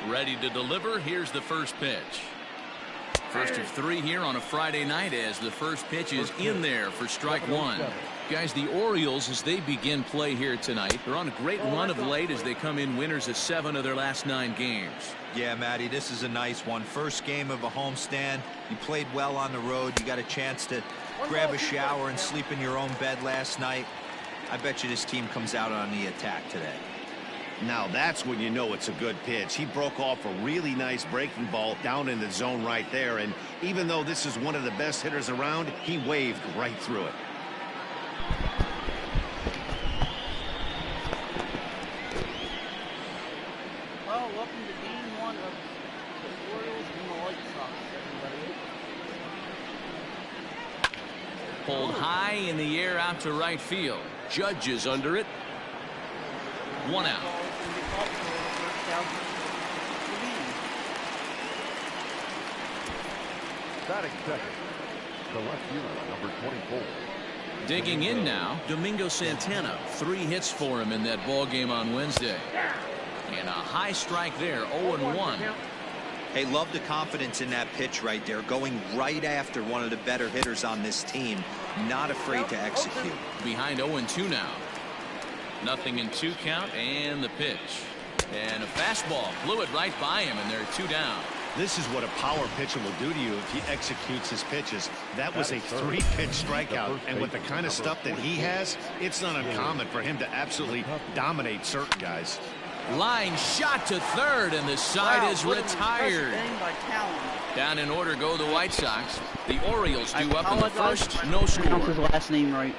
Ready to deliver. Here's the first pitch. First of 3 here on a Friday night as the first pitch is in there for strike one. Guys, the Orioles, as they begin play here tonight, they're on a great run of late as they come in winners of 7 of their last 9 games. Yeah, Matty, this is a nice one. First game of a homestand. You played well on the road. You got a chance to grab a shower and sleep in your own bed last night. I bet you this team comes out on the attack today. Now that's when you know it's a good pitch. He broke off a really nice breaking ball down in the zone right there, and even though this is one of the best hitters around, he waved right through it. Well, welcome to game 1 of the Orioles and the White Sox, everybody. Pulled high in the air out to right field. Judge is under it. 1 out. Batting second, the left fielder, number 24. Digging in now, Domingo Santana. 3 hits for him in that ball game on Wednesday. And a high strike there, 0-1. Hey, love the confidence in that pitch right there. Going right after one of the better hitters on this team. Not afraid to execute. Behind 0-2 now. Nothing in 2 count, and the pitch. And a fastball blew it right by him, and they're 2 down. This is what a power pitcher will do to you if he executes his pitches. That was a 3-pitch strikeout, and with the kind of stuff that he has, it's not uncommon for him to absolutely dominate certain guys. Line shot to third, and the side is retired. Down in order go the White Sox. The Orioles do up in the first, no score. Pronounce his last name right.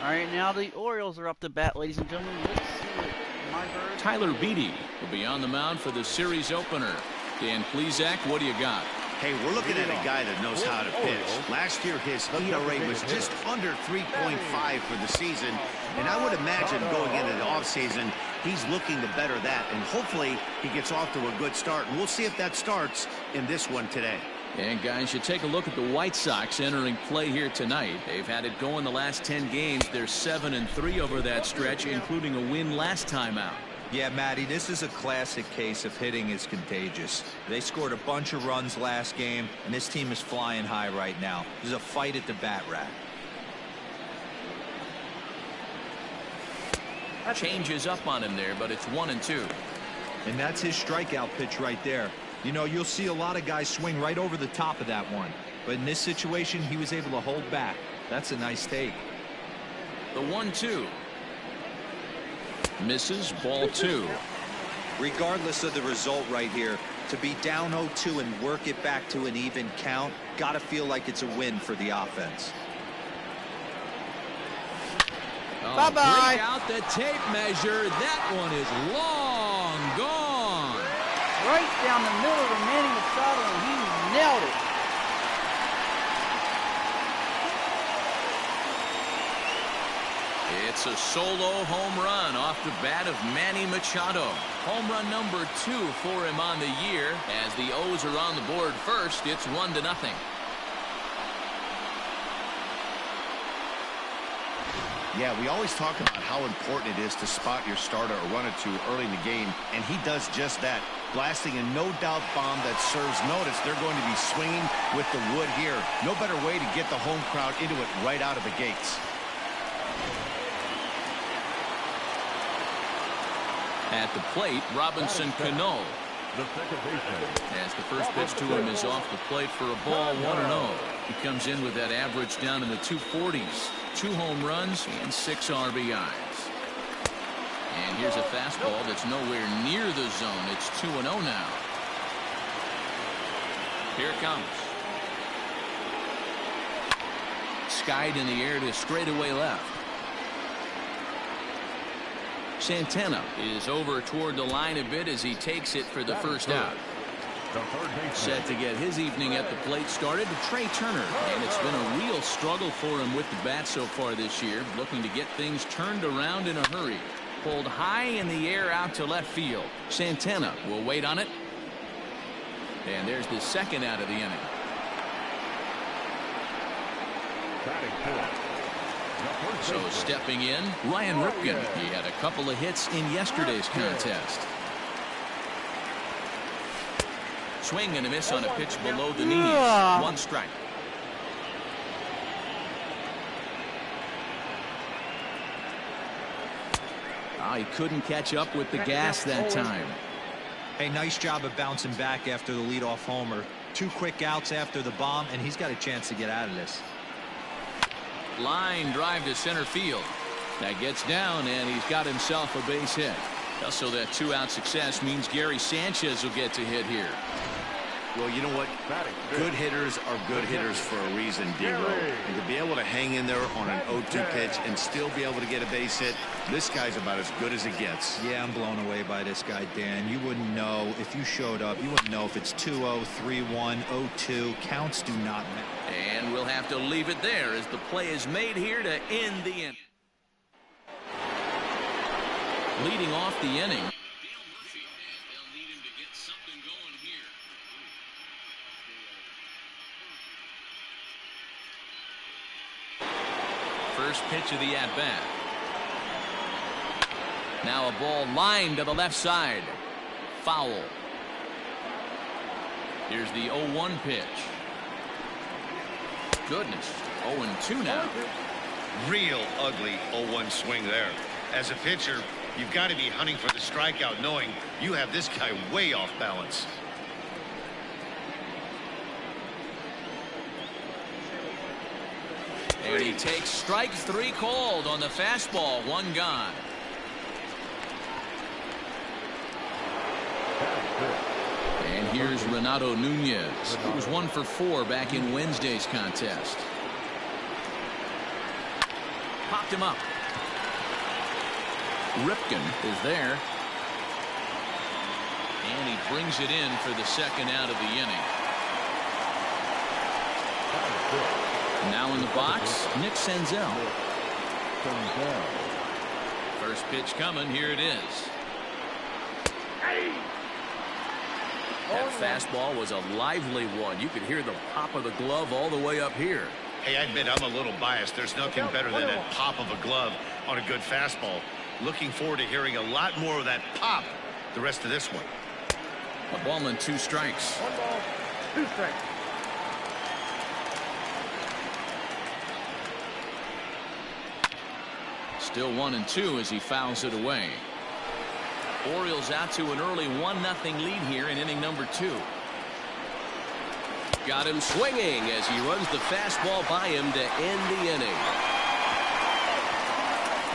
All right, now the Orioles are up to bat, ladies and gentlemen. Let's see what my bird. Tyler Beatty will be on the mound for the series opener. Dan Plesac, what do you got? Hey, we're looking at a guy that knows how to pitch. Last year, his ERA was just under 3.5 for the season, and I would imagine going into the offseason, he's looking to better that, and hopefully he gets off to a good start. And we'll see if that starts in this one today. And guys, you take a look at the White Sox entering play here tonight. They've had it going the last 10 games. They're 7-3 over that stretch, including a win last time out. Yeah, Matty, this is a classic case of hitting is contagious. They scored a bunch of runs last game, and this team is flying high right now. There's a fight at the bat rack. Changes up on him there, but it's 1-2. And that's his strikeout pitch right there. You know, you'll see a lot of guys swing right over the top of that one. But in this situation, he was able to hold back. That's a nice take. The 1-2. Misses, ball 2. Regardless of the result right here, to be down 0-2 and work it back to an even count, gotta feel like it's a win for the offense. Bye-bye. Break out the tape measure. That one is long gone. Right down the middle of the Manny Machado, and he nailed it. It's a solo home run off the bat of Manny Machado. Home run number 2 for him on the year. As the O's are on the board first, it's 1-0. Yeah, we always talk about how important it is to spot your starter or run it to early in the game, and he does just that, blasting a no-doubt bomb that serves notice. They're going to be swinging with the wood here. No better way to get the home crowd into it right out of the gates. At the plate, Robinson Cano. The second baseman. As the first pitch to him is off the plate for a ball, 1-0. He comes in with that average down in the 240s. 2 home runs and 6 RBIs. And here's a fastball that's nowhere near the zone. It's 2-0 now. Here it comes. Skied in the air to straightaway left. Santana is over toward the line a bit as he takes it for the first out. Set to get his evening at the plate started, Trey Turner, and it's been a real struggle for him with the bat so far this year, looking to get things turned around in a hurry. Pulled high in the air out to left field. Santana will wait on it, and there's the second out of the inning. So stepping in, Ryan Ripken. He had a couple of hits in yesterday's contest. Swing and a miss on a pitch below the knees. 1 strike. He couldn't catch up with the gas that time. Hey, nice job of bouncing back after the leadoff homer. 2 quick outs after the bomb, and he's got a chance to get out of this. Line drive to center field. That gets down, and he's got himself a base hit. Also, that 2-out success means Gary Sanchez will get to hit here. Well, you know what? Good hitters are good hitters for a reason, D-Row. And to be able to hang in there on an 0-2 pitch and still be able to get a base hit, this guy's about as good as it gets. Yeah, I'm blown away by this guy, Dan. You wouldn't know if you showed up. You wouldn't know if it's 2-0, 3-1, 0-2. Counts do not matter. And we'll have to leave it there as the play is made here to end the inning. Leading off the inning. First pitch of the at-bat. Now a ball lined to the left side. Foul. Here's the 0-1 pitch. Goodness. 0-2 now. Real ugly 0-1 swing there. As a pitcher, you've got to be hunting for the strikeout, knowing you have this guy way off balance. And he takes strike 3 called on the fastball. 1 gone. And here's Renato Nunez. He was 1 for 4 back in Wednesday's contest. Popped him up. Ripken is there. And he brings it in for the second out of the inning. Now in the box, Nick Senzel. First pitch coming. Here it is. That fastball was a lively one. You could hear the pop of the glove all the way up here. Hey, I admit I'm a little biased. There's nothing better than that pop of a glove on a good fastball. Looking forward to hearing a lot more of that pop the rest of this one. A ball and 2 strikes. 1 ball, 2 strikes. Still 1-2 as he fouls it away. Orioles out to an early 1-0 lead here in inning number 2. Got him swinging as he runs the fastball by him to end the inning.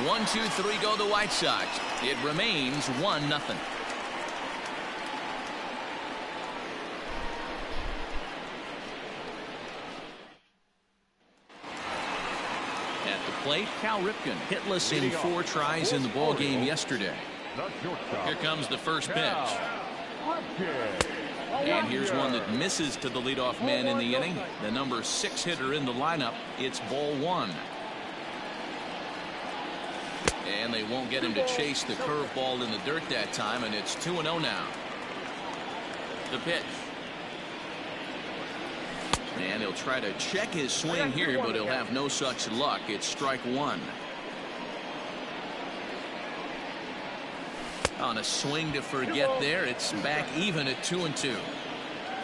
1-2-3 go the White Sox. It remains 1-0. At the plate, Cal Ripken hitless in 4 tries in the ball game yesterday. Here comes the first pitch. And here's one that misses to the leadoff man in the inning. The number 6 hitter in the lineup. It's ball 1. And they won't get him to chase the curveball in the dirt that time, and it's 2-0 now. The pitch. And he'll try to check his swing here, but he'll have no such luck. It's strike 1. On a swing to forget there, it's back even at 2-2.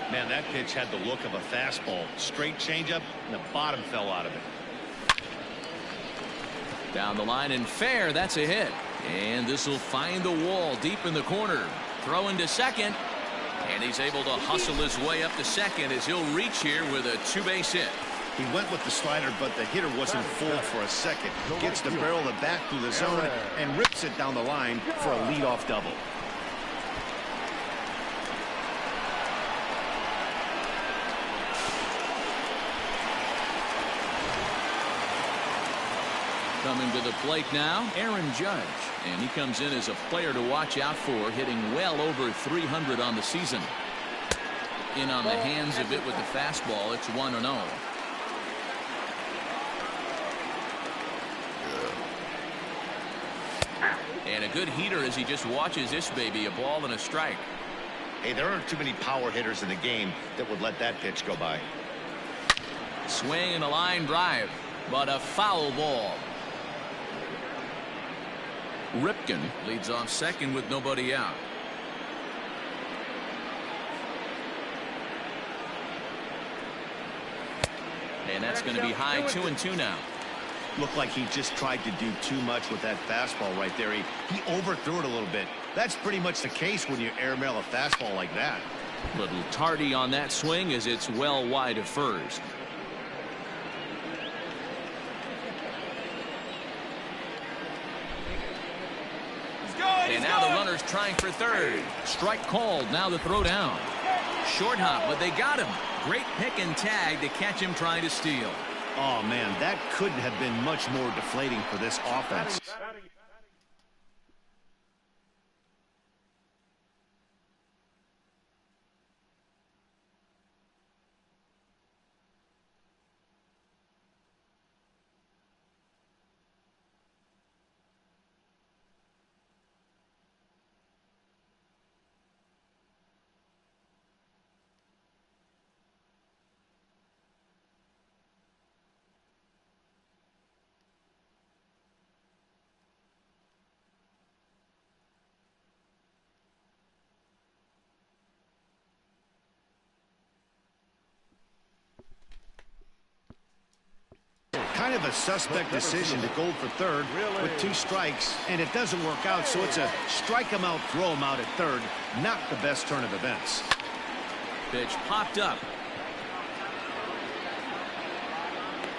Man, that pitch had the look of a fastball. Straight changeup, and the bottom fell out of it. Down the line and fair, that's a hit. And this will find the wall deep in the corner. Throw into second. And he's able to hustle his way up to second as he'll reach here with a 2-base hit. He went with the slider, but the hitter wasn't fooled for a second. Gets the barrel of the bat through the zone and rips it down the line for a leadoff double. Coming to the plate now, Aaron Judge. And he comes in as a player to watch out for, hitting well over 300 on the season. In on the hands of it with the fastball, it's 1-0. And a good heater as he just watches this baby, a ball and a strike. Hey, there aren't too many power hitters in the game that would let that pitch go by. Swing and a line drive, but a foul ball. Ripken leads off second with nobody out. And that's going to be high 2-2 now. Looked like he just tried to do too much with that fastball right there. He overthrew it a little bit. That's pretty much the case when you airmail a fastball like that. Little tardy on that swing as it's well wide of first. And now the runner's trying for third. Strike called. Now the throw down. Short hop, but they got him. Great pick and tag to catch him trying to steal. Oh, man, that couldn't have been much more deflating for this offense. Kind of a suspect decision to go for third with 2 strikes, and it doesn't work out, so it's a strike him out, throw him out at third. Not the best turn of events. Pitch popped up.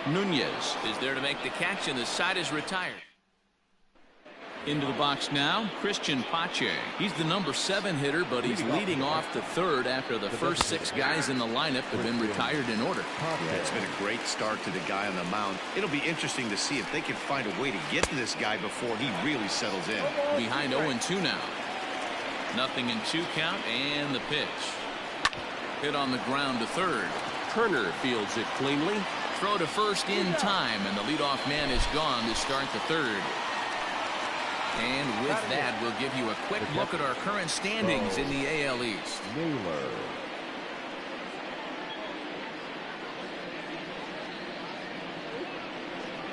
Nunez is there to make the catch, and the side is retired. Into the box now, Christian Pache. He's the number 7 hitter, but he's leading off the third after the first 6 guys in the lineup have been retired in order. Yeah, it's been a great start to the guy on the mound. It'll be interesting to see if they can find a way to get to this guy before he really settles in. Behind 0-2 now. 0-2 count, and the pitch. Hit on the ground to third. Turner fields it cleanly. Throw to first in time, and the leadoff man is gone to start the third. And with that, we'll give you a quick look at our current standings in the AL East. Naylor.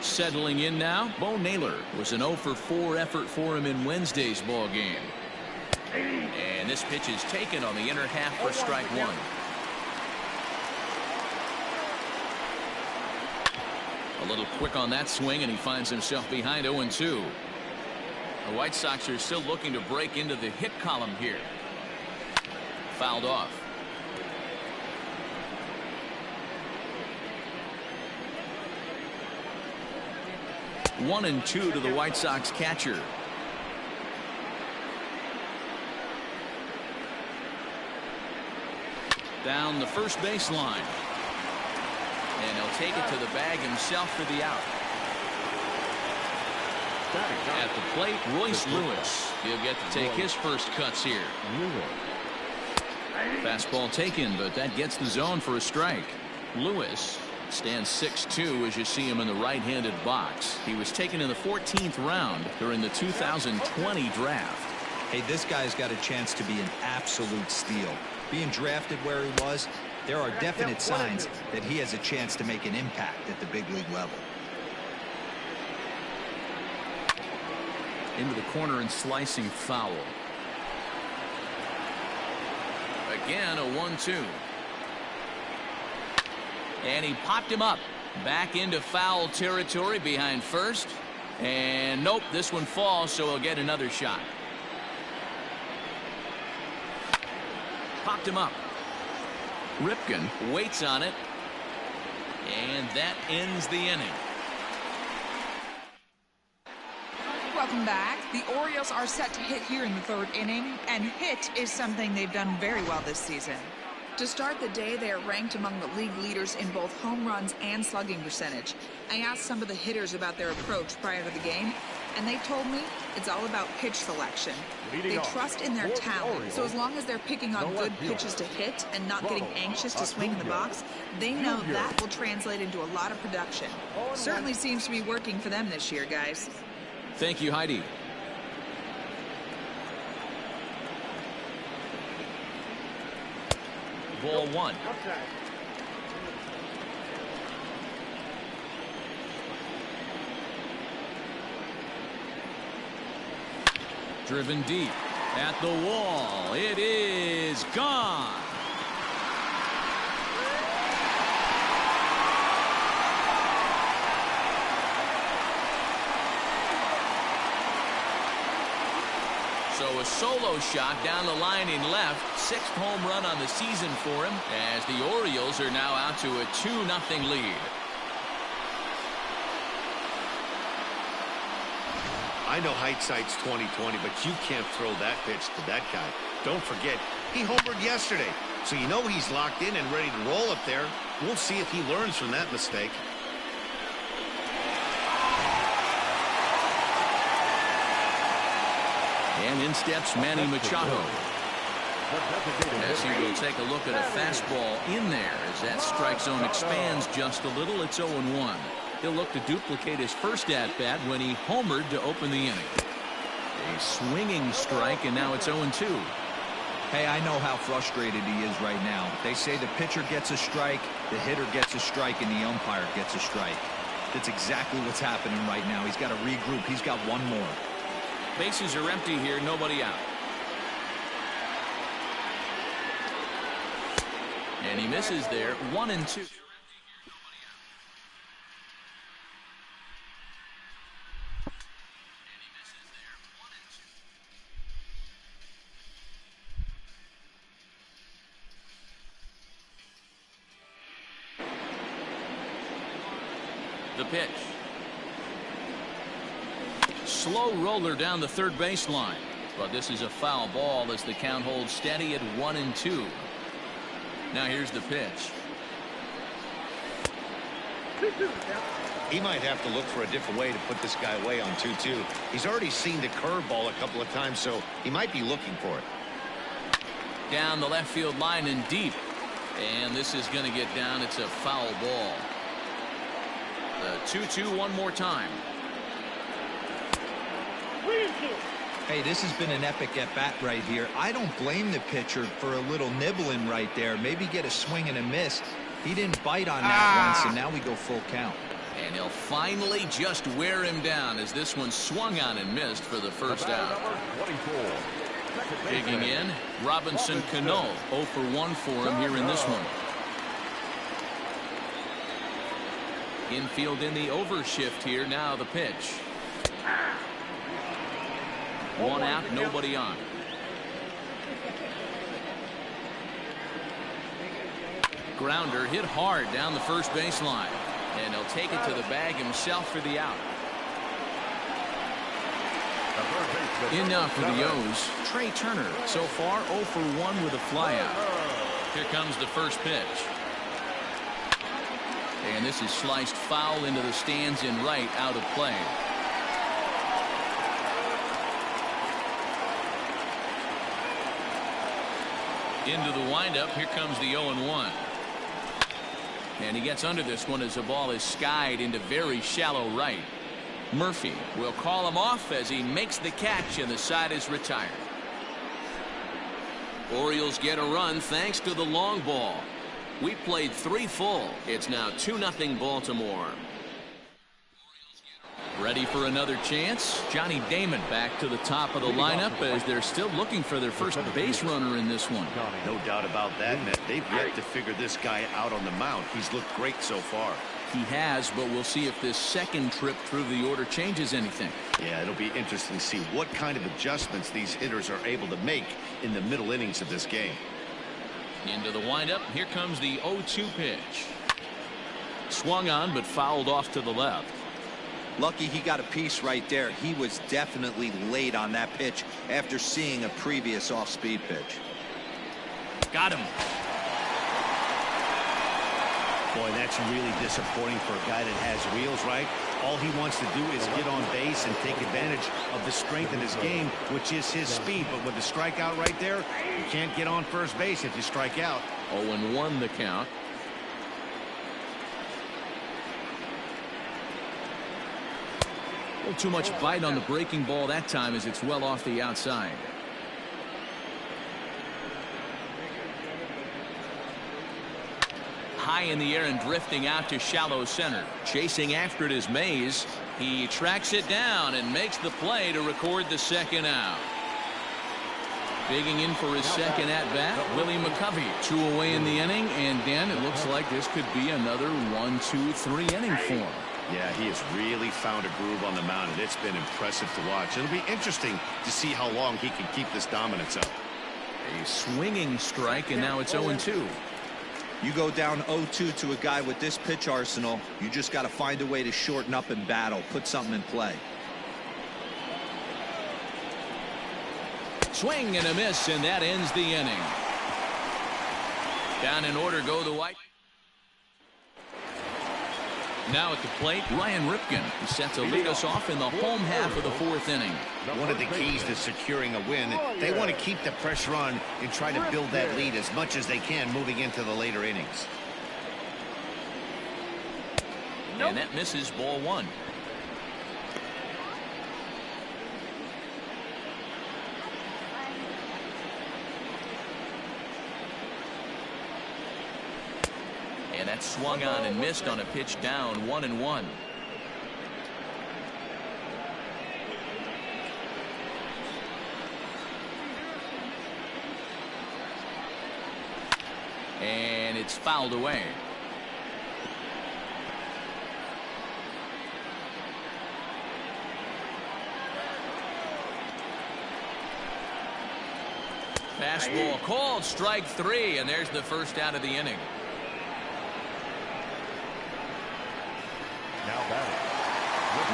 Settling in now, Bo Naylor was an 0 for 4 effort for him in Wednesday's ball game. And this pitch is taken on the inner half for strike one. A little quick on that swing, and he finds himself behind 0-2. The White Sox are still looking to break into the hit column here. Fouled off. One and two to the White Sox catcher. Down the first baseline. And he'll take it to the bag himself for the out. At the plate, Royce Lewis. He'll get to take his first cuts here. Fastball taken, but that gets the zone for a strike. Lewis stands 6'2" as you see him in the right-handed box. He was taken in the 14th round during the 2020 draft. Hey, this guy's got a chance to be an absolute steal. Being drafted where he was, there are definite signs that he has a chance to make an impact at the big league level. Into the corner and slicing foul. Again, a 1-2. And he popped him up. Back into foul territory behind first. And nope, this one falls, so he'll get another shot. Popped him up. Ripken waits on it. And that ends the inning. Welcome back. The Orioles are set to hit here in the third inning, and hit is something they've done very well this season. To start the day, they are ranked among the league leaders in both home runs and slugging percentage. I asked some of the hitters about their approach prior to the game, and they told me it's all about pitch selection. They trust in their talent, so as long as they're picking on good pitches to hit and not getting anxious to swing in the box, they know that will translate into a lot of production. Certainly seems to be working for them this year, guys. Thank you, Heidi. Ball one. Driven deep at the wall. It is gone. So a solo shot down the line in left. 6th home run on the season for him, as the Orioles are now out to a 2-0 lead. I know hindsight's 20/20, but you can't throw that pitch to that guy. Don't forget, he homered yesterday, so you know he's locked in and ready to roll up there. We'll see if he learns from that mistake. And in steps Manny Machado, as he will take a look at a fastball in there as that strike zone expands just a little. It's 0-1. He'll look to duplicate his first at-bat when he homered to open the inning. A swinging strike, and now it's 0-2. Hey, I know how frustrated he is right now. They say the pitcher gets a strike, the hitter gets a strike, and the umpire gets a strike. That's exactly what's happening right now. He's got to regroup. He's got one more. Bases are empty here, nobody out. And he misses there, 1-2. The pitch. Slow roller down the third baseline, but this is a foul ball as the count holds steady at 1-2. Now here's the pitch. He might have to look for a different way to put this guy away on 2-2. He's already seen the curveball a couple of times, so he might be looking for it. Down the left field line and deep, and this is going to get down. It's a foul ball. The 2-2 one more time. Hey, this has been an epic at-bat right here. I don't blame the pitcher for a little nibbling right there. Maybe get a swing and a miss. He didn't bite on that one, so now we go full count. And he'll finally just wear him down as this one swung on and missed for the first out. Digging in, Robinson Cano, 0 for 1 for him here in this one. Infield in the overshift here. Now the pitch. One out, nobody on. Grounder hit hard down the first baseline. And he'll take it to the bag himself for the out. In now for the O's, Trey Turner. So far 0 for 1 with a flyout. Here comes the first pitch. And this is sliced foul into the stands in right, out of play. Into the windup. Here comes the 0-1. And he gets under this one as the ball is skied into very shallow right. Murphy will call him off as he makes the catch, and the side is retired. Orioles get a run thanks to the long ball. We played 3 full. It's now 2-0 Baltimore. Ready for another chance. Johnny Damon back to the top of the lineup as they're still looking for their first base runner in this one. No doubt about that, Matt. They've yet to figure this guy out on the mound. He's looked great so far. He has, but we'll see if this second trip through the order changes anything. Yeah, it'll be interesting to see what kind of adjustments these hitters are able to make in the middle innings of this game. Into the windup. Here comes the 0-2 pitch. Swung on, but fouled off to the left. Lucky he got a piece right there. He was definitely late on that pitch after seeing a previous off-speed pitch. Got him. Boy, that's really disappointing for a guy that has wheels, right? All he wants to do is get on base and take advantage of the strength in his game, which is his speed. But with the strikeout right there, you can't get on first base if you strike out. 0-1 the count. A little too much bite on the breaking ball that time as it's well off the outside. High in the air and drifting out to shallow center. Chasing after it is Mays. He tracks it down and makes the play to record the second out. Digging in for his second at-bat, Willie McCovey. 2 away in the inning, and Dan, it looks like this could be another 1-2-3 inning for him. Yeah, he has really found a groove on the mound, and it's been impressive to watch. It'll be interesting to see how long he can keep this dominance up. A swinging strike, and now it's 0-2. You go down 0-2 to a guy with this pitch arsenal, you just got to find a way to shorten up and battle, put something in play. Swing and a miss, and that ends the inning. Down in order go the White. Now at the plate, Ryan Ripken is set to lead us off in the home half of the 4th inning. One of the keys to securing a win, they want to keep the pressure on and try to build that lead as much as they can moving into the later innings. And that misses, ball 1. And that swung on and missed on a pitch down, 1-1. And it's fouled away. Fastball called, strike 3, and there's the first out of the inning.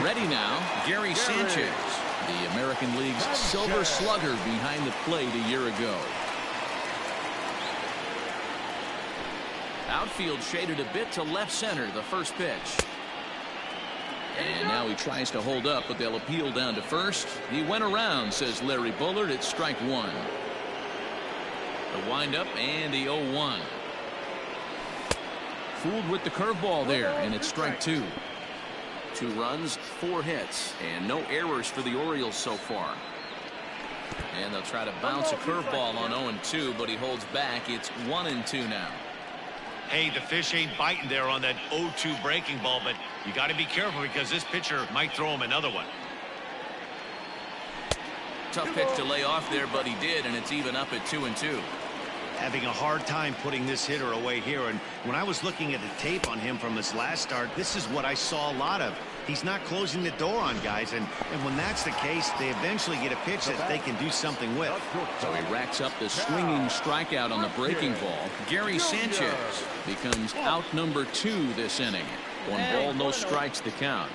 Ready now, Gary Sanchez, the American League's Silver Slugger behind the plate a year ago. Outfield shaded a bit to left center, the first pitch. And now he tries to hold up, but they'll appeal down to first. He went around, says Larry Bullard. It's strike 1. The windup and the 0-1. Fooled with the curveball there, and it's strike 2. 2 runs, 4 hits, and no errors for the Orioles so far. And they'll try to bounce a curveball on 0-2, but he holds back. It's 1-2 now. Hey, the fish ain't biting there on that 0-2 breaking ball, but you got to be careful because this pitcher might throw him another one. Tough pitch to lay off there, but he did, and it's even up at 2-2. Having a hard time putting this hitter away here, and when I was looking at the tape on him from his last start, this is what I saw a lot of. He's not closing the door on guys, and when that's the case, they eventually get a pitch that they can do something with. So he racks up the swinging strikeout on the breaking ball. Gary Sanchez becomes out number 2 this inning. 1 ball, no strikes to count.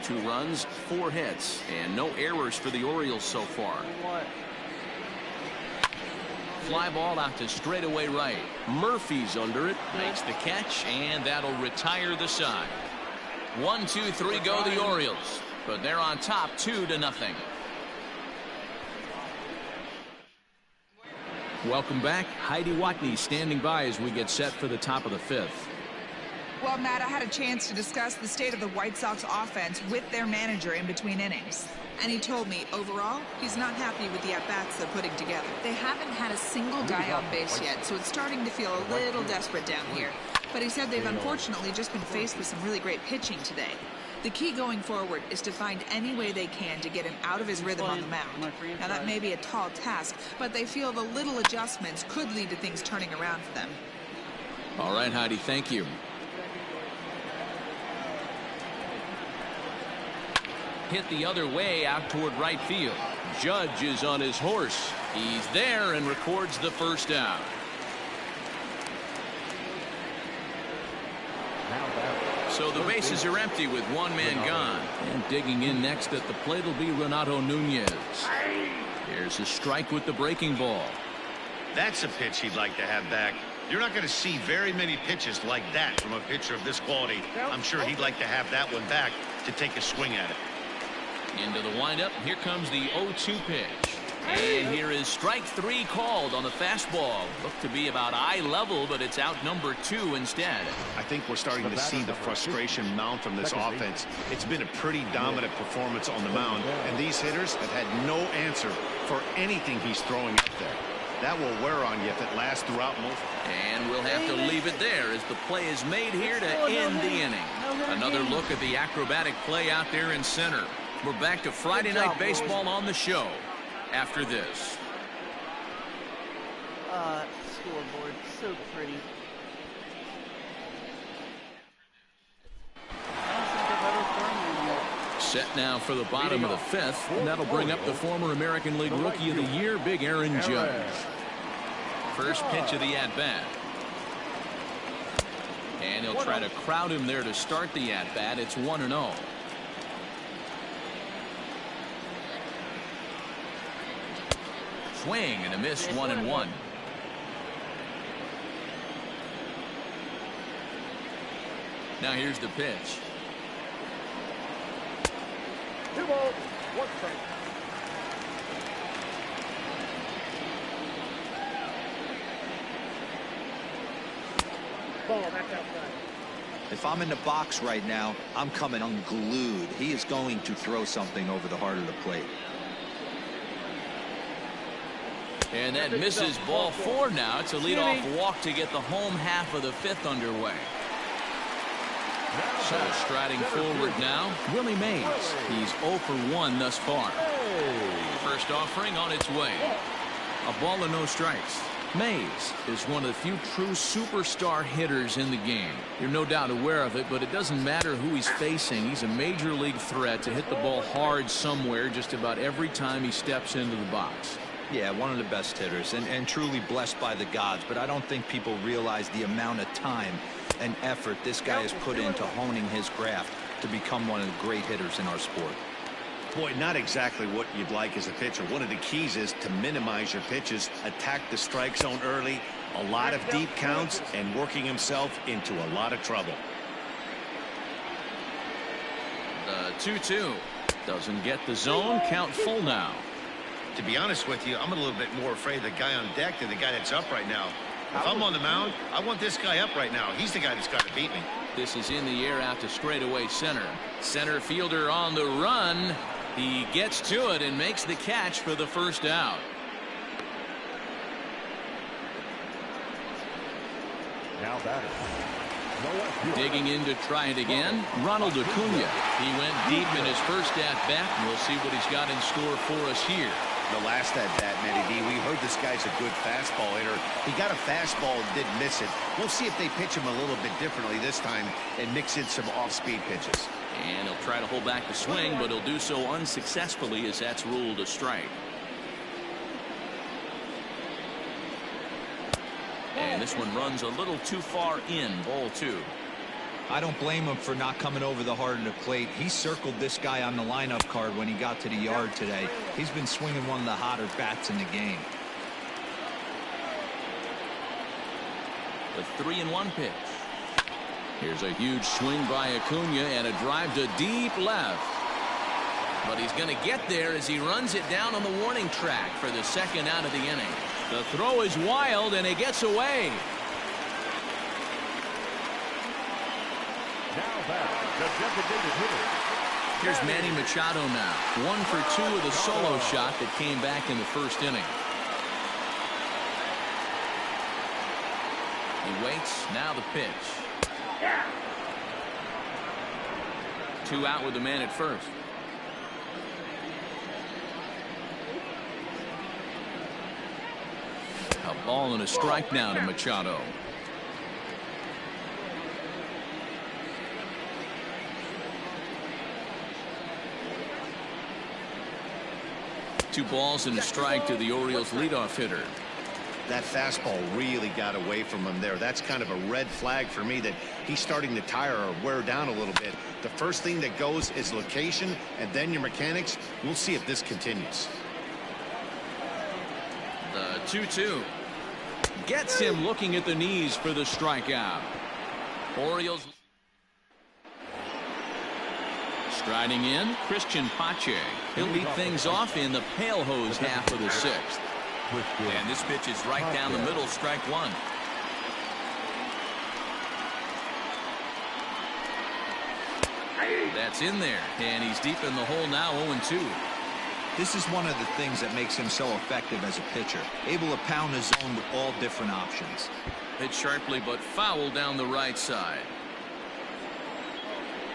2 runs, 4 hits, and no errors for the Orioles so far. Fly ball out to straightaway right. Murphy's under it, makes the catch, and that'll retire the side. 1, 2, 3 go the Orioles, but they're on top 2-0. Welcome back. Heidi Watney standing by as we get set for the top of the 5th. Well, Matt, I had a chance to discuss the state of the White Sox offense with their manager in between innings. And he told me, overall, he's not happy with the at-bats they're putting together. They haven't had a single guy on base yet, so it's starting to feel a little desperate down here. But he said they've unfortunately just been faced with some really great pitching today. The key going forward is to find any way they can to get him out of his rhythm on the mound. Now, that may be a tall task, but they feel the little adjustments could lead to things turning around for them. All right, Heidi, thank you. Hit the other way out toward right field. Judge is on his horse. He's there and records the first out. So the bases are empty with 1 man gone. And digging in next at the plate will be Renato Nunez. Here's a strike with the breaking ball. That's a pitch he'd like to have back. You're not going to see very many pitches like that from a pitcher of this quality. I'm sure he'd like to have that one back to take a swing at it. Into the windup. Here comes the 0-2 pitch. And here is strike 3 called on the fastball. Looked to be about eye level, but it's out number 2 instead. I think we're starting to see the frustration mount from this offense. It's been a pretty dominant performance on the mound, and these hitters have had no answer for anything he's throwing up there. That will wear on you if it lasts throughout most. And we'll have to leave it there as the play is made here to end the inning. Another look at the acrobatic play out there in center. We're back to Friday Night Baseball on the show after this. Scoreboard, so pretty. I don't think I've ever thrown one yet. Set now for the bottom of the 5th, and that'll bring up the former American League Rookie of the Year, Big Aaron Judge. First pitch of the at-bat. And he'll try to crowd him there to start the at-bat. It's 1-0. Swing and a miss, 1-1. Now here's the pitch. 2 balls, 1 strike. Ball, that's outside. If I'm in the box right now, I'm coming unglued. He is going to throw something over the heart of the plate. And that misses ball 4 now. It's a leadoff walk to get the home half of the 5th underway. So striding forward now, Willie Mays. He's 0 for 1 thus far. First offering on its way. A ball and no strikes. Mays is one of the few true superstar hitters in the game. You're no doubt aware of it, but it doesn't matter who he's facing. He's a major league threat to hit the ball hard somewhere just about every time he steps into the box. Yeah, one of the best hitters and truly blessed by the gods, but I don't think people realize the amount of time and effort this guy has put into honing his craft to become one of the great hitters in our sport. Boy, not exactly what you'd like as a pitcher. One of the keys is to minimize your pitches, attack the strike zone early, a lot of deep counts, and working himself into a lot of trouble. The 2-2 doesn't get the zone. Count full now. To be honest with you, I'm a little bit more afraid of the guy on deck than the guy that's up right now. If I'm on the mound, I want this guy up right now. He's the guy that's got to beat me. This is in the air out to straightaway center. Center fielder on the run. He gets to it and makes the catch for the first out. Now batter. Digging in to try it again, Ronald Acuna. He went deep in his first at-bat, and we'll see what he's got in store for us here. The last at-bat, Matty D, we heard this guy's a good fastball hitter. He got a fastball and didn't miss it. We'll see if they pitch him a little bit differently this time and mix in some off-speed pitches. And he'll try to hold back the swing, but he'll do so unsuccessfully as that's ruled a strike. And this one runs a little too far in, ball 2. I don't blame him for not coming over the heart of the plate. He circled this guy on the lineup card when he got to the yard today. He's been swinging one of the hotter bats in the game. The 3-1 pitch. Here's a huge swing by Acuna and a drive to deep left. But he's going to get there as he runs it down on the warning track for the second out of the inning. The throw is wild and it gets away. Now batter, the designated hitter. Here's Manny Machado now. 1 for 2 with a solo shot that came back in the first inning. He waits. Now the pitch. 2 out with the man at first. A ball and a strike now to Machado. Two balls and a strike to the Orioles leadoff hitter. That fastball really got away from him there. That's kind of a red flag for me that he's starting to tire or wear down a little bit. The first thing that goes is location and then your mechanics. We'll see if this continues. The 2-2 gets him looking at the knees for the strikeout. Orioles striding in, Christian Pache. He'll lead things off in the pale hose half of the 6th. And this pitch is right down the middle, strike 1. That's in there, and he's deep in the hole now, 0-2. This is one of the things that makes him so effective as a pitcher. Able to pound the zone with all different options. Hit sharply but foul down the right side.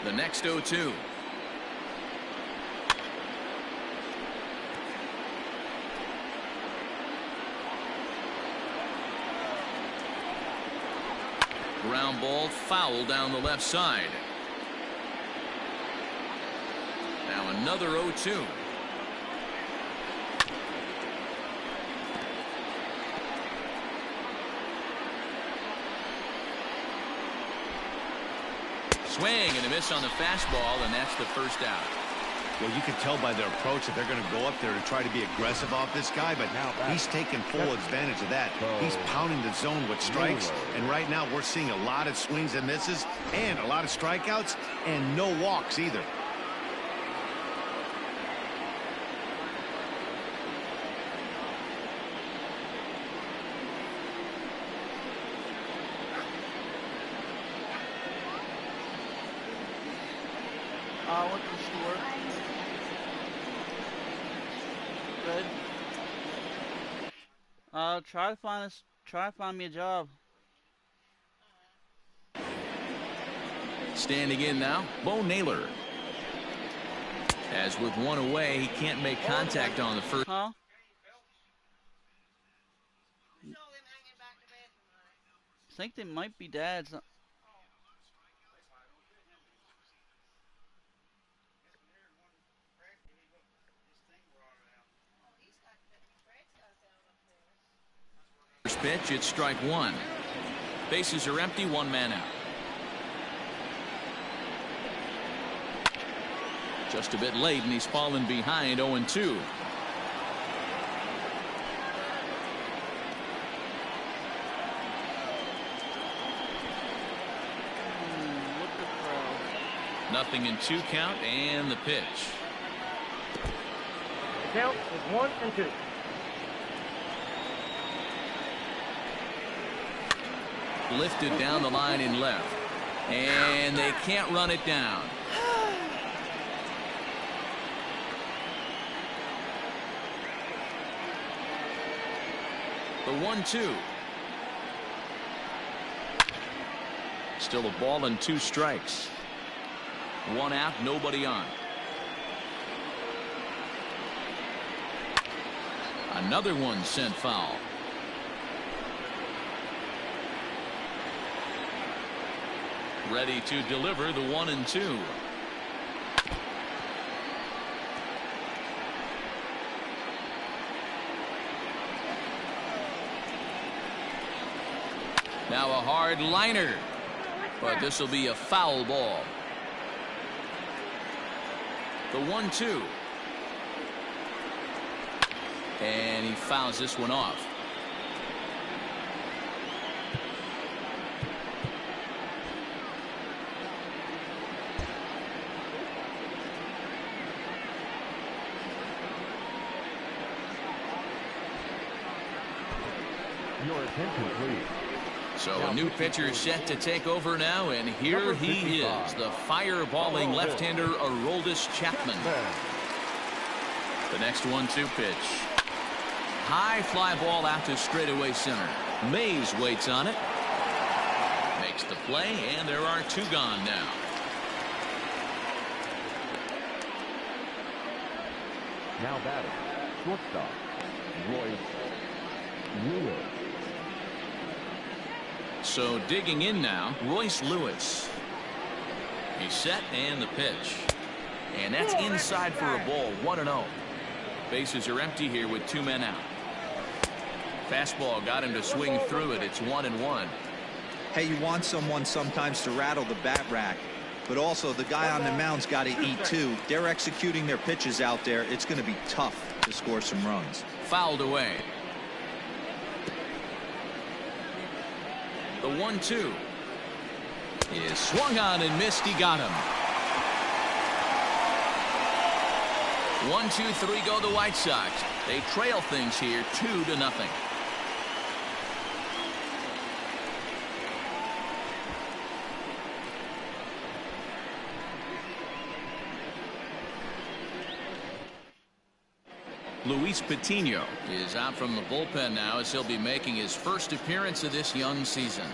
The next 0-2. Ground ball foul down the left side. Now another 0-2. Swing and a miss on the fastball, and that's the first out. Well, you can tell by their approach that they're going to go up there to try to be aggressive off this guy, but he's taking full advantage of that. He's pounding the zone with strikes, and right now we're seeing a lot of swings and misses and a lot of strikeouts and no walks either. Went to the store. Good. Try to find me a job. Standing in now, Bo Naylor. As with one away, he can't make contact on the first. Huh? I think they might be dads. First pitch, it's strike 1. Bases are empty, 1 man out. Just a bit late, and he's fallen behind, 0-2. Nothing in 2 count, and the pitch. The count is 1-2. Lifted down the line in left. And they can't run it down. The 1-2. Still a ball and 2 strikes. 1 out, nobody on. Another one sent foul. Ready to deliver the 1-2. Now a hard liner, but this will be a foul ball. The 1-2. And he fouls this one off. Your attention, please. So a new pitcher set to take over now, and here he is, the fireballing left-hander Aroldis Chapman. The next 1-2 pitch. High fly ball out to straightaway center. Mays waits on it. Makes the play, and there are 2 gone now. Now batting, shortstop, Royce Lewis. So digging in now, Royce Lewis. He's set, and the pitch. And that's inside for a ball, 1-0. Bases are empty here with 2 men out. Fastball got him to swing through it. It's 1-1. Hey, you want someone sometimes to rattle the bat rack, but also the guy on the mound's got to eat too. They're executing their pitches out there. It's going to be tough to score some runs. Fouled away. The 1-2 is swung on and missed. He got him. 1-2-3 go the White Sox. They trail things here 2-0. Luis Patino is out from the bullpen now as he'll be making his first appearance of this young season.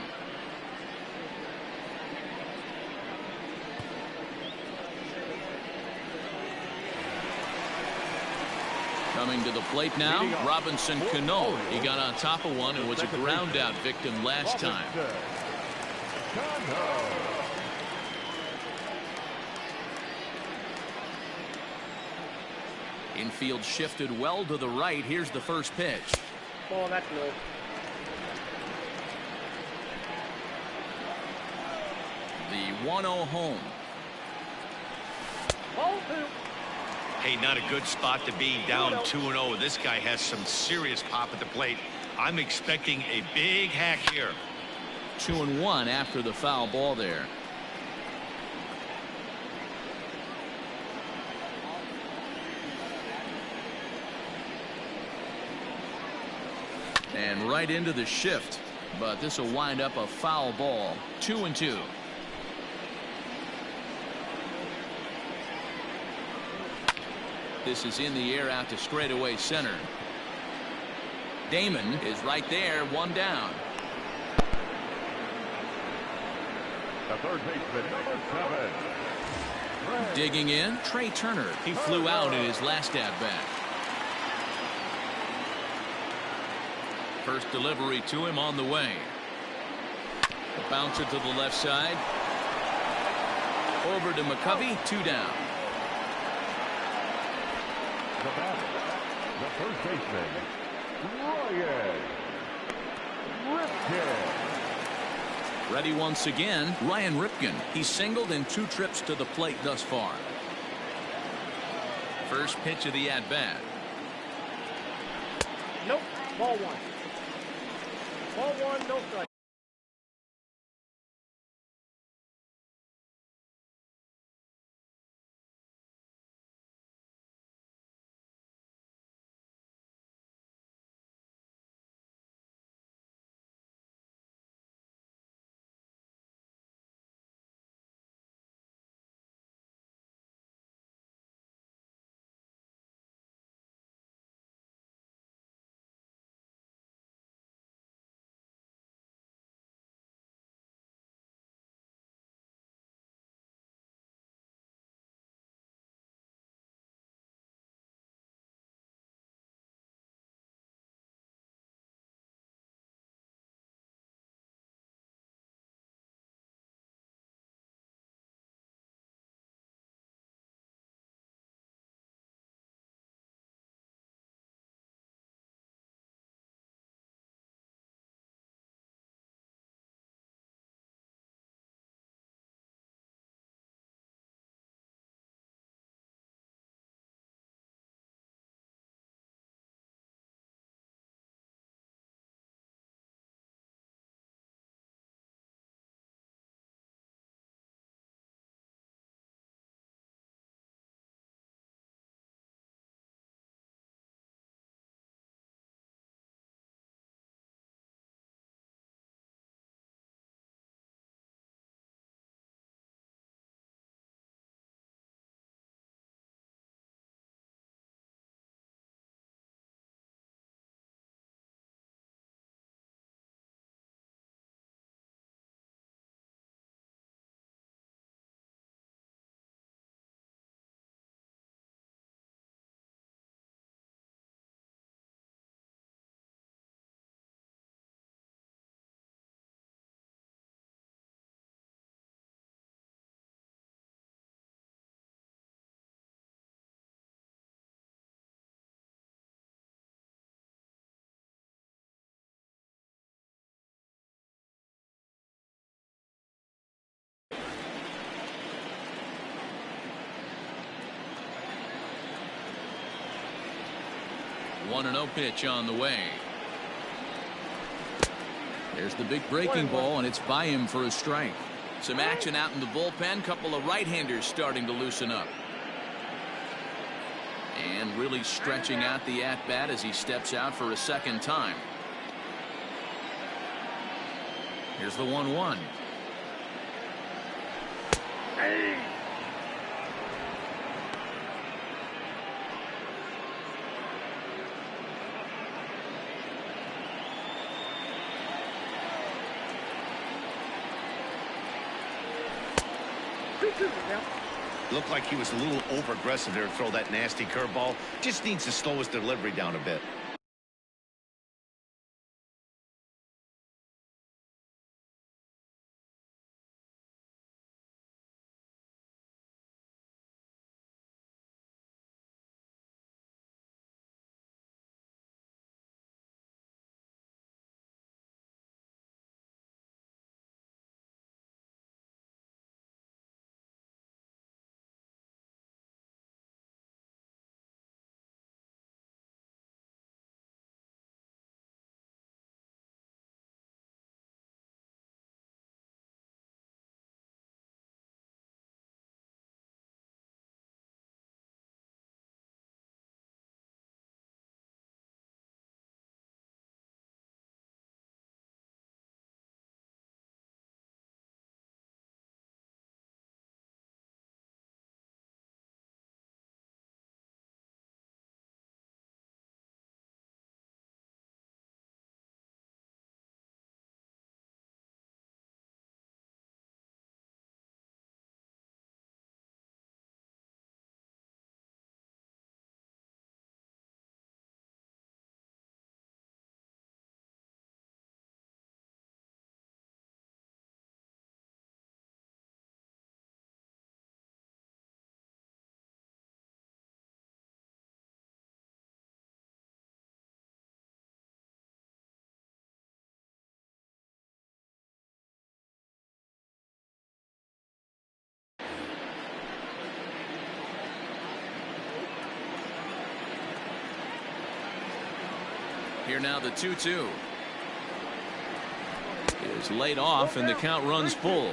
Coming to the plate now, Robinson Cano. He got on top of one and was a ground out victim last time. Infield shifted well to the right. Here's the first pitch. Ball, that's low. The 1-0 home. Ball 2. Hey, not a good spot to be, down 2-0. This guy has some serious pop at the plate. I'm expecting a big hack here. 2-1 after the foul ball there. And right into the shift, but this will wind up a foul ball. 2-2. This is in the air out to straightaway center. Damon is right there, 1 down. The third baseman, number 7. Digging in, Trey Turner. He flew out in his last at-bat. First delivery to him on the way. A bouncer to the left side. Over to McCovey, 2 down. The batter, the first baseman, Ryan Ripken. Ready once again, Ryan Ripken. He's singled in 2 trips to the plate thus far. First pitch of the at-bat. Nope. Ball 1. Ball 1, no strike. 1-0 pitch on the way. There's the big breaking ball, and it's by him for a strike. Some action out in the bullpen. Couple of right-handers starting to loosen up. And really stretching out the at-bat as he steps out for a second time. Here's the 1-1. Looked like he was a little over-aggressive there to throw that nasty curveball. Just needs to slow his delivery down a bit. Here now the 2-2 is laid off and the count runs full.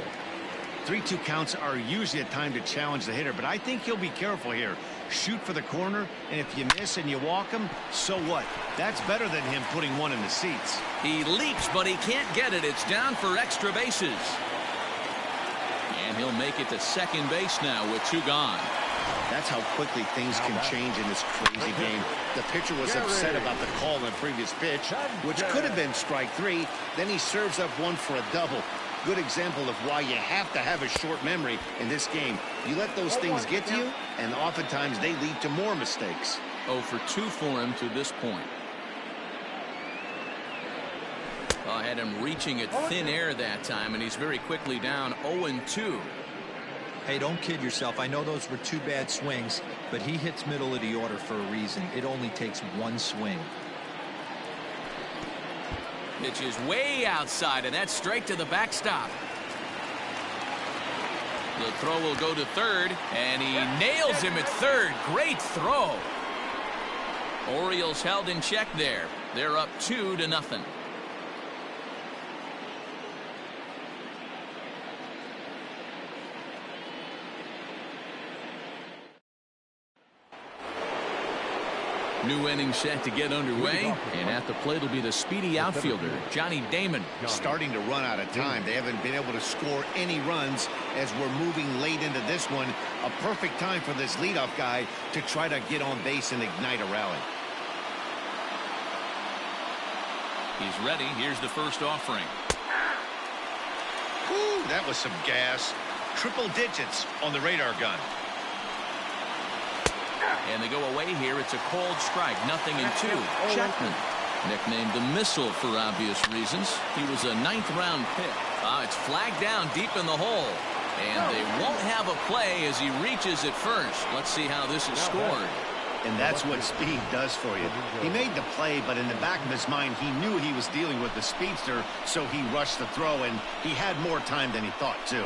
3-2 counts are usually a time to challenge the hitter, but I think he'll be careful here. Shoot for the corner, and if you miss and you walk him, so what? That's better than him putting one in the seats. He leaps, but he can't get it. It's down for extra bases. And he'll make it to second base now with 2 gone. That's how quickly things can change in this crazy game. The pitcher was upset about the call on the previous pitch, which could have been strike 3. Then he serves up one for a double. Good example of why you have to have a short memory in this game. You let those things get to you, and oftentimes they lead to more mistakes. 0 for 2 for him to this point. I had him reaching at thin air that time, and he's very quickly down 0-2. Hey, don't kid yourself. I know those were 2 bad swings, but he hits middle of the order for a reason. It only takes 1 swing. Pitch is way outside, and that's straight to the backstop. The throw will go to third, and he nails him at third. Great throw. Orioles held in check there. They're up 2-0. New inning set to get underway, and at the plate will be the speedy outfielder, Johnny Damon. Starting to run out of time. They haven't been able to score any runs as we're moving late into this one. A perfect time for this leadoff guy to try to get on base and ignite a rally. He's ready. Here's the first offering. Whew, that was some gas. Triple digits on the radar gun. And they go away here. It's a cold strike. 0-2. Chapman, nicknamed the Missile for obvious reasons. He was a 9th-round pick. It's flagged down deep in the hole. And they won't have a play as he reaches at first. Let's see how this is scored. And that's what speed does for you. He made the play, but in the back of his mind, he knew he was dealing with the speedster, so he rushed the throw, and he had more time than he thought, too.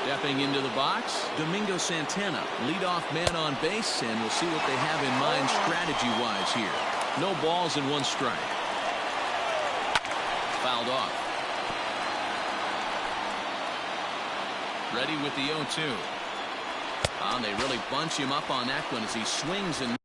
Stepping into the box, Domingo Santana, leadoff man on base, and we'll see what they have in mind strategy-wise here. No balls and 1 strike. Fouled off. Ready with the 0-2. And they really bunch him up on that one as he swings and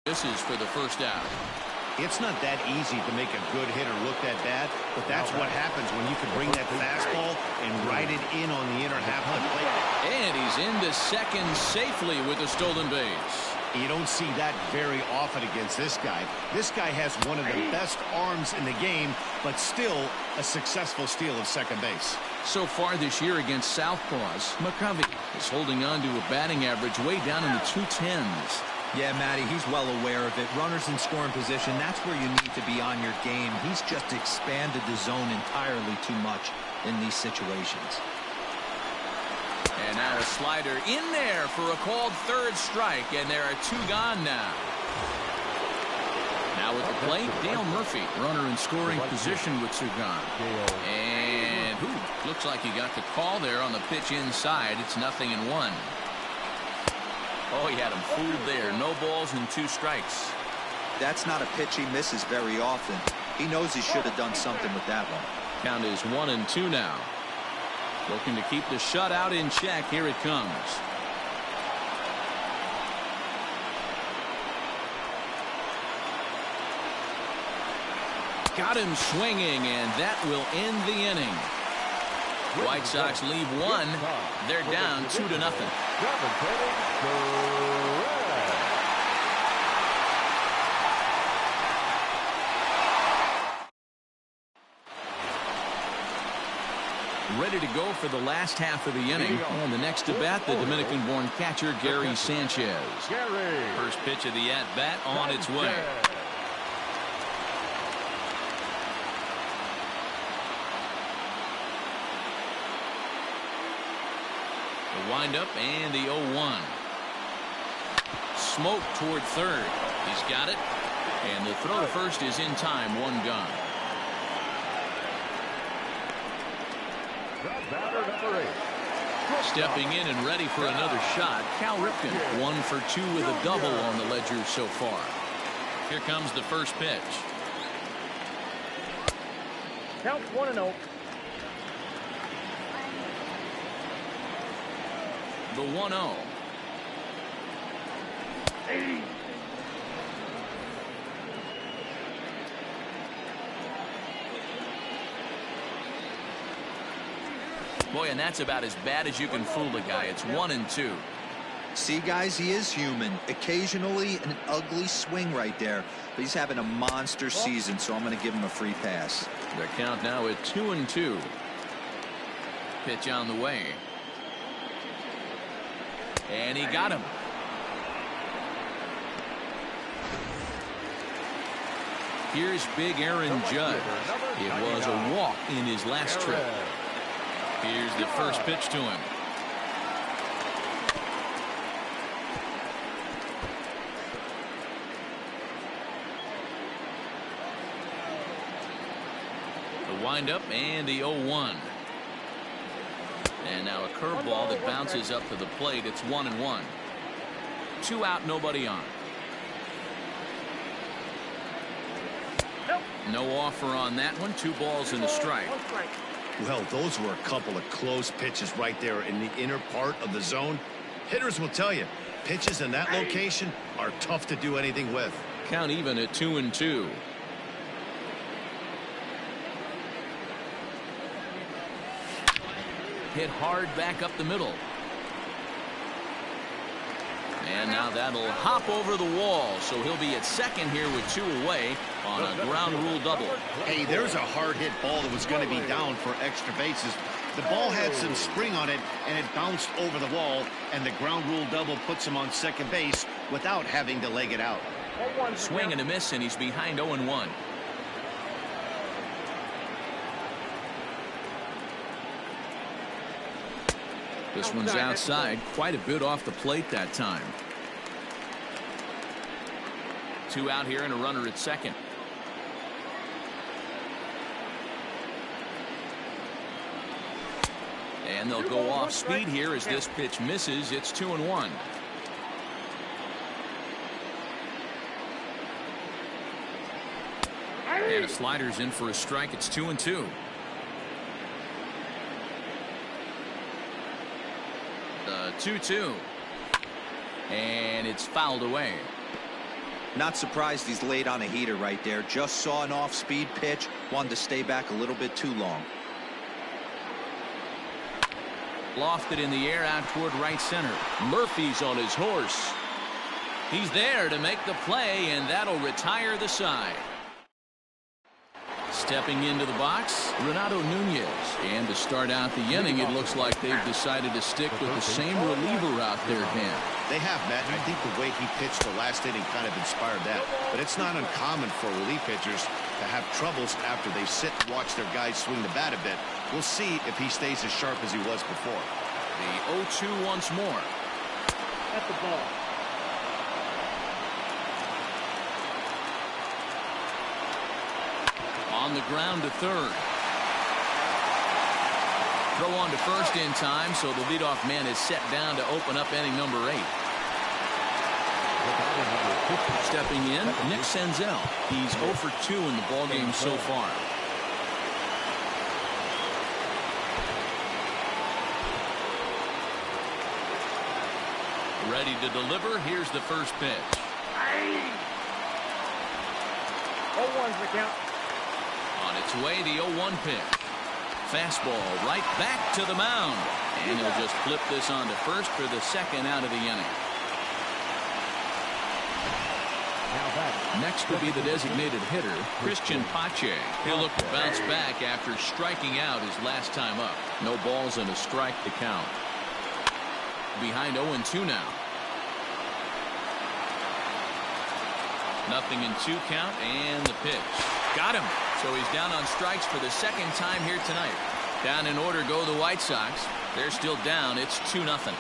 this is for the first out. It's not that easy to make a good hitter look that bad, but that's what happens when you can bring that fastball and ride it in on the inner half of the plate. And he's into second safely with a stolen base. You don't see that very often against this guy. This guy has one of the best arms in the game, but still a successful steal of second base. So far this year against Southpaws, McCovey is holding on to a batting average way down in the 210s. Yeah, Matty, he's well aware of it. Runners in scoring position, that's where you need to be on your game. He's just expanded the zone entirely too much in these situations. And now a slider in there for a called third strike, and there are 2 gone now. Now with the plate, Dale Murphy, runner in scoring position with 2 gone. And looks like he got the call there on the pitch inside. It's 0-1. Oh, he had him fooled there. No balls and 2 strikes. That's not a pitch he misses very often. He knows he should have done something with that one. Count is 1-2 now. Looking to keep the shutout in check. Here it comes. Got him swinging, and that will end the inning. White Sox leave 1. They're down 2-0. ready to go for the last half of the inning. And the next to bat, the Dominican-born catcher, Gary Sanchez. First pitch of the at-bat on its way. The windup and the 0-1. Smoke toward third. He's got it. And the throw to first is in time. One gone. Stepping in and ready for another shot, Cal Ripken. 1 for 2 with a double on the ledger so far. Here comes the first pitch. Count 1-0. The 1-0. Boy, and that's about as bad as you can fool a guy. It's 1-2. See, guys, he is human. Occasionally an ugly swing right there, but he's having a monster season, so I'm going to give him a free pass. The count now at 2-2. Pitch on the way. And he got him. Here's big Aaron Judge. It was a walk in his last trip. Here's the first pitch to him. The windup and the 0-1. And now a curveball that bounces up to the plate. It's 1-1. 2 out, nobody on. No offer on that one. 2 balls and a strike. Well, those were a couple of close pitches right there in the inner part of the zone. Hitters will tell you, pitches in that location are tough to do anything with. Count even at 2-2. Hit hard back up the middle. And now that'll hop over the wall, so he'll be at second here with 2 away on a ground rule double. Hey, there's a hard hit ball that was going to be down for extra bases. The ball had some spring on it, and it bounced over the wall, and the ground rule double puts him on second base without having to leg it out. Swing and a miss, and he's behind 0-1. This one's outside, quite a bit off the plate that time. 2 out here and a runner at second. And they'll go off speed here as this pitch misses. It's 2-1. And a slider's in for a strike. It's 2-2. 2-2. And it's fouled away. Not surprised he's laid on a heater right there. Just saw an off-speed pitch. Wanted to stay back a little bit too long. Lofted in the air out toward right center. Murphy's on his horse. He's there to make the play, and that'll retire the side. Stepping into the box, Renato Nunez. And to start out the inning, it looks like they've decided to stick with the same reliever out there, Dan. They have, Matt, and I think the way he pitched the last inning kind of inspired that. But it's not uncommon for relief pitchers to have troubles after they sit and watch their guys swing the bat a bit. We'll see if he stays as sharp as he was before. The 0-2 once more. At the ball. On the ground to third. Throw on to first in time, so the leadoff man is set down to open up inning number 8. Stepping in, Nick Senzel. He's 0 for 2 in the ballgame so far. Ready to deliver. Here's the first pitch. 0-1's the count. On its way, the 0-1 pitch. Fastball right back to the mound. And he'll just flip this on to first for the second out of the inning. Next will be the designated hitter, Christian Pache. He'll look to bounce back after striking out his last time up. No balls and a strike to count. Behind 0-2 now. 0-2 count, and the pitch. Got him. So he's down on strikes for the second time here tonight. Down in order go the White Sox. They're still down. It's 2-0.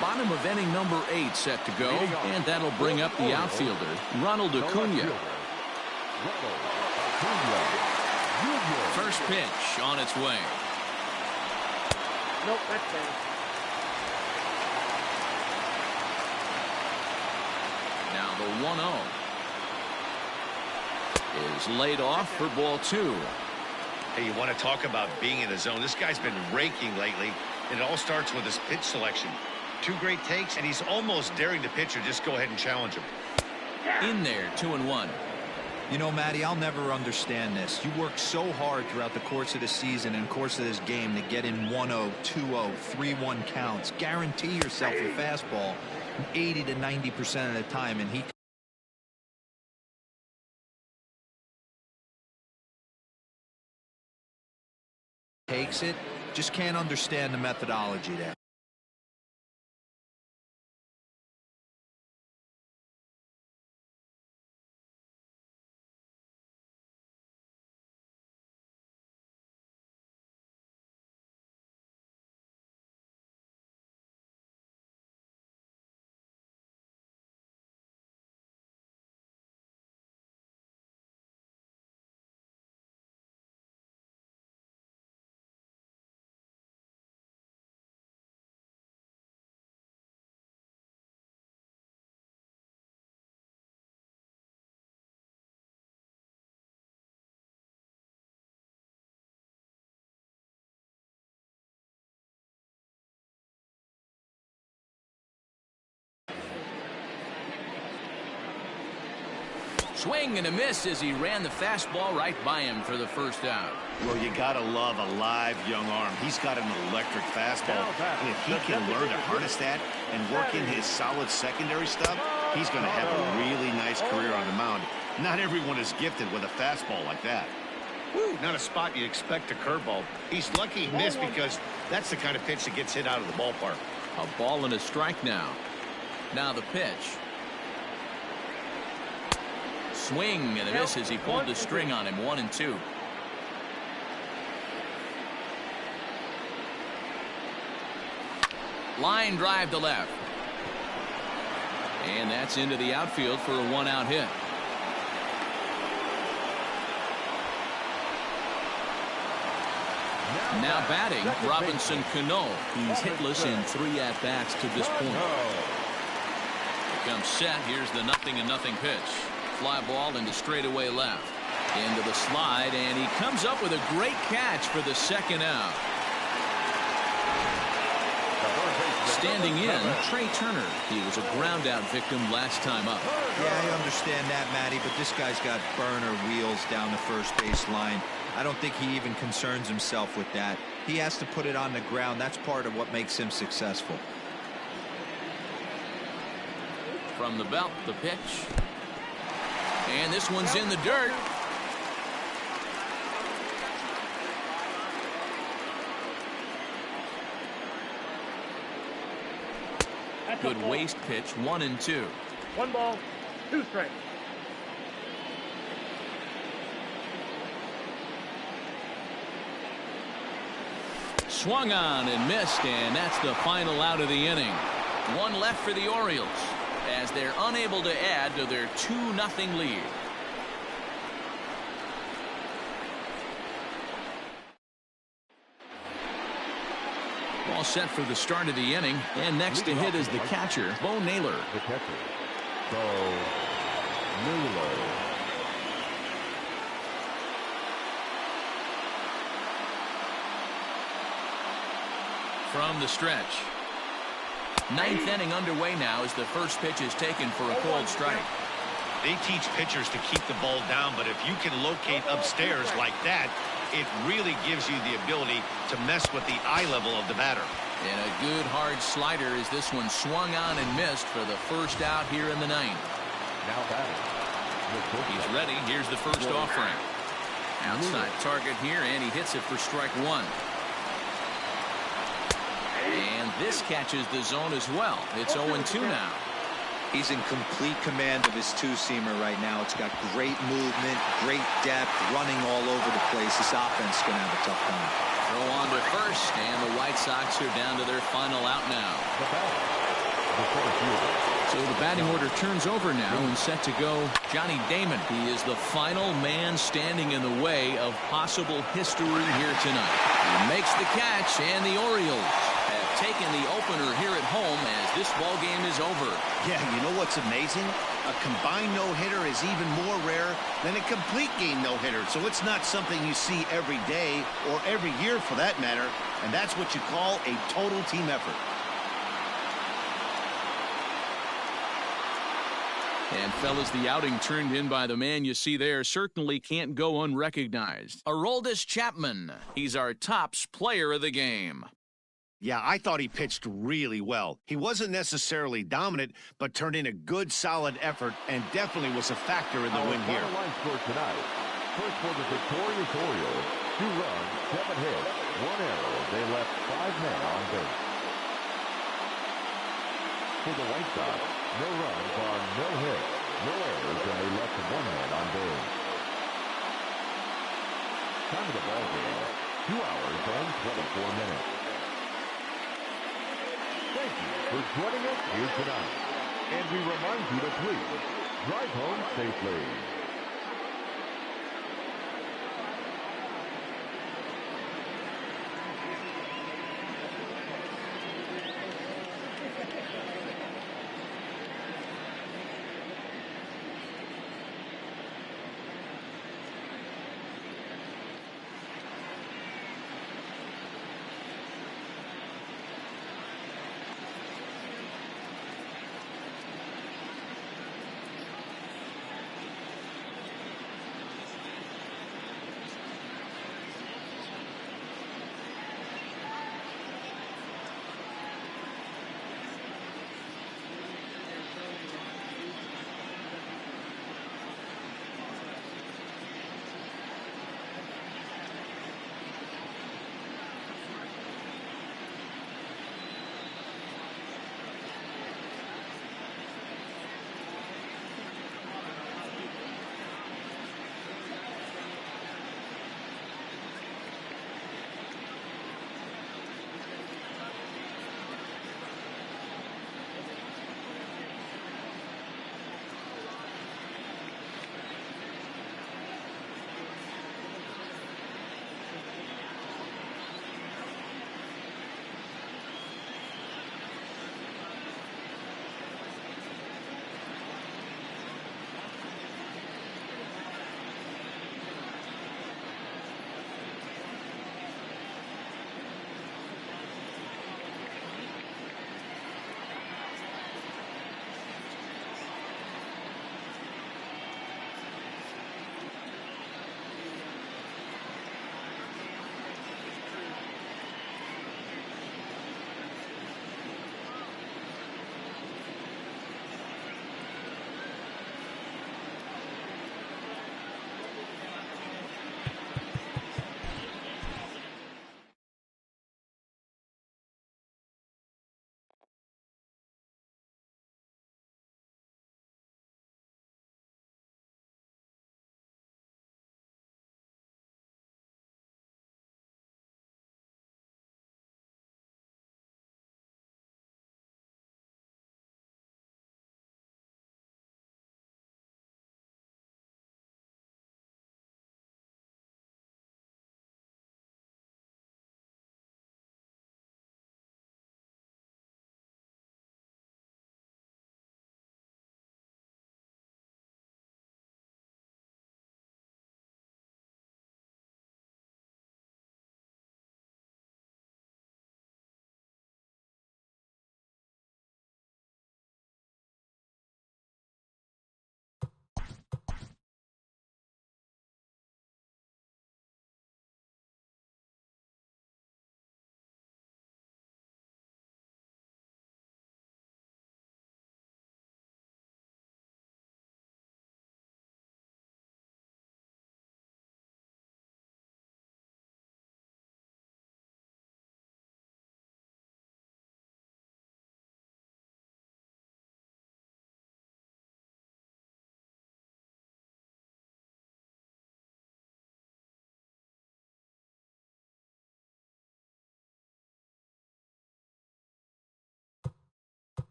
Bottom of inning number 8 set to go, and that'll bring up the outfielder, Ronald Acuna. First pitch on its way. Nope, that's fair. Now the 1-0 is laid off for ball 2. Hey, you want to talk about being in the zone? This guy's been raking lately, and it all starts with his pitch selection. 2 great takes, and he's almost daring the pitcher just go ahead and challenge him. In there, 2-1. You know, Matty, I'll never understand this. You work so hard throughout the course of the season and course of this game to get in 1-0, 2-0, 3-1 counts. Guarantee yourself a fastball 80 to 90% of the time, and he takes it. Just can't understand the methodology there. Swing and a miss as he ran the fastball right by him for the first out. Well, you got to love a live young arm. He's got an electric fastball, and if he can learn to harness that and work in his solid secondary stuff, he's going to have a really nice career on the mound. Not everyone is gifted with a fastball like that. Woo, not a spot you'd expect a curveball. He's lucky he missed because that's the kind of pitch that gets hit out of the ballpark. A ball and a strike now. Now the pitch. Swing and a miss as he pulled the string on him. 1-2. Line drive to left. And that's into the outfield for a 1-out hit. Now batting, Robinson Cano. He's hitless in 3 at-bats to this point. Here comes set. Here's the 0-0 pitch. Fly ball into straightaway left. Into the slide, and he comes up with a great catch for the second out. Standing in, Trey Turner. He was a ground-out victim last time up. Yeah, I understand that, Matty, but this guy's got burner wheels down the first base line. I don't think he even concerns himself with that. He has to put it on the ground. That's part of what makes him successful. From the belt, the pitch. And this one's in the dirt. Good waist pitch. 1-2. 1 ball, 2 strikes. Swung on and missed, and that's the final out of the inning. 1 left for the Orioles as they're unable to add to their 2-0 lead. All set for the start of the inning, and next to hit is the catcher, Bo Naylor. The catcher, Bo Naylor. From the stretch. 9th inning underway now as the first pitch is taken for a cold strike. They teach pitchers to keep the ball down, but if you can locate upstairs like that, It really gives you the ability to mess with the eye level of the batter. And a good hard slider as this one swung on and missed for the first out here in the ninth. Now batting. He's ready. Here's the first offering. Outside target here, and he hits it for strike one. And this catches the zone as well. It's 0-2 now. He's in complete command of his two-seamer right now. It's got great movement, great depth, running all over the place. This offense is going to have a tough time. Throw on to first, and the White Sox are down to their final out now. So the batting order turns over now and set to go Johnny Damon. He is the final man standing in the way of possible history here tonight. He makes the catch, and the Orioles have taken the opener here at home as this ball game is over. Yeah, you know what's amazing? A combined no-hitter is even more rare than a complete game no-hitter. So it's not something you see every day or every year for that matter. And that's what you call a total team effort. And fellas, the outing turned in by the man you see there certainly can't go unrecognized. Aroldis Chapman. He's our tops player of the game. Yeah, I thought he pitched really well. He wasn't necessarily dominant, but turned in a good, solid effort and definitely was a factor in the win here. Our line score tonight. First for the victorious Orioles, 2 runs, 7 hits, 1 error. They left 5 men on base. For the White Sox, no runs on no hits, no errors, and they left 1 man on base. Time of the ball game, 2 hours and 24 minutes. Thank you for joining us here tonight. And we remind you to please drive home safely.